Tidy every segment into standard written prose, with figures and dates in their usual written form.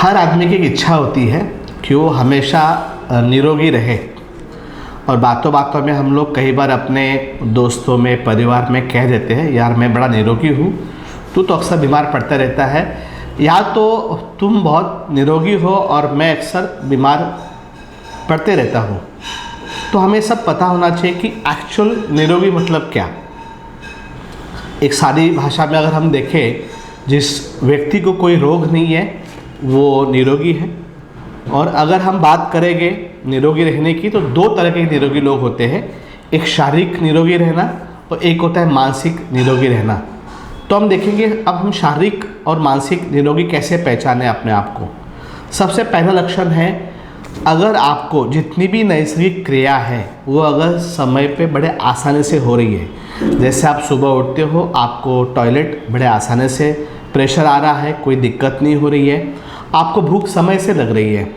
हर आदमी की एक इच्छा होती है कि वो हमेशा निरोगी रहे। और बातों बातों में हम लोग कई बार अपने दोस्तों में, परिवार में कह देते हैं, यार मैं बड़ा निरोगी हूँ, तू तो अक्सर बीमार पड़ता रहता है, या तो तुम बहुत निरोगी हो और मैं अक्सर बीमार पड़ते रहता हूँ। तो हमें सब पता होना चाहिए कि एक्चुअल निरोगी मतलब क्या। एक सादी भाषा में अगर हम देखें, जिस व्यक्ति को कोई रोग नहीं है वो निरोगी है। और अगर हम बात करेंगे निरोगी रहने की, तो दो तरह के निरोगी लोग होते हैं, एक शारीरिक निरोगी रहना और एक होता है मानसिक निरोगी रहना। तो हम देखेंगे अब हम शारीरिक और मानसिक निरोगी कैसे पहचानें अपने आप को। सबसे पहला लक्षण है, अगर आपको जितनी भी नैसर्गिक क्रिया है वो अगर समय पे बड़े आसानी से हो रही है। जैसे आप सुबह उठते हो, आपको टॉयलेट बड़े आसानी से प्रेशर आ रहा है, कोई दिक्कत नहीं हो रही है, आपको भूख समय से लग रही है,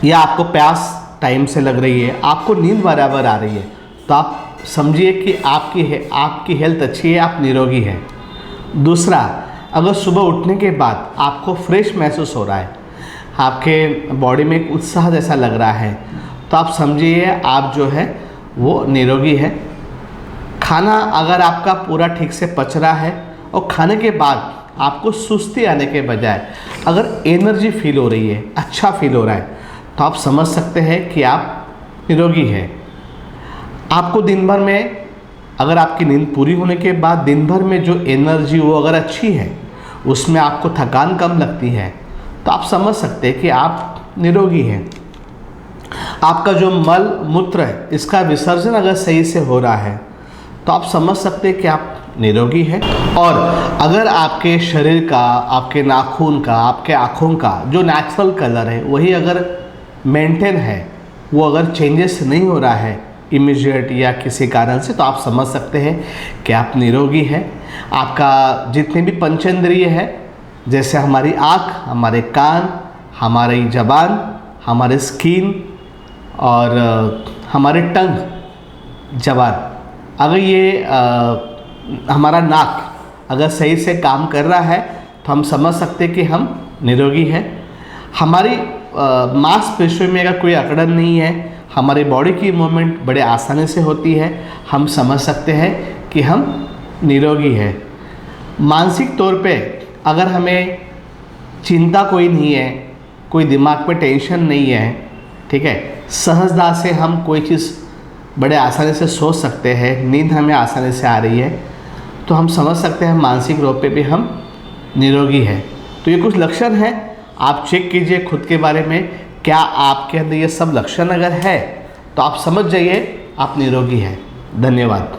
या आपको प्यास टाइम से लग रही है, आपको नींद बराबर आ रही है, तो आप समझिए कि आपकी हेल्थ अच्छी है, आप निरोगी हैं। दूसरा, अगर सुबह उठने के बाद आपको फ्रेश महसूस हो रहा है, आपके बॉडी में एक उत्साह जैसा लग रहा है, तो आप समझिए आप जो है वो निरोगी है। खाना अगर आपका पूरा ठीक से पच रहा है और खाने के बाद आपको सुस्ती आने के बजाय अगर एनर्जी फील हो रही है, अच्छा फील हो रहा है, तो आप समझ सकते हैं कि आप निरोगी हैं। आपको दिन भर में, अगर आपकी नींद पूरी होने के बाद दिन भर में जो एनर्जी वो अगर अच्छी है, उसमें आपको थकान कम लगती है, तो आप समझ सकते हैं कि आप निरोगी हैं। आपका जो मल मूत्र है, इसका विसर्जन अगर सही से हो रहा है, तो आप समझ सकते हैं कि आप निरोगी हैं। और अगर आपके शरीर का, आपके नाखून का, आपके आँखों का जो नेचुरल कलर है वही अगर मेंटेन है, वो अगर चेंजेस नहीं हो रहा है इमीडिएट या किसी कारण से, तो आप समझ सकते हैं कि आप निरोगी हैं। आपका जितने भी पंचेंद्रिय है, जैसे हमारी आँख, हमारे कान, हमारी ज़बान, हमारे स्किन और हमारे टंग, ज़बान, अगर ये हमारा नाक अगर सही से काम कर रहा है, तो हम समझ सकते हैं कि हम निरोगी हैं। हमारी मांसपेशियों में अगर कोई अकड़न नहीं है, हमारी बॉडी की मूवमेंट बड़े आसानी से होती है, हम समझ सकते हैं कि हम निरोगी हैं। मानसिक तौर पे अगर हमें चिंता कोई नहीं है, कोई दिमाग पे टेंशन नहीं है, ठीक है, सहजता से हम कोई चीज़ बड़े आसानी से सोच सकते हैं, नींद हमें आसानी से आ रही है, तो हम समझ सकते हैं मानसिक रूप पे भी हम निरोगी हैं। तो ये कुछ लक्षण हैं, आप चेक कीजिए खुद के बारे में, क्या आपके अंदर ये सब लक्षण अगर है तो आप समझ जाइए आप निरोगी हैं। धन्यवाद।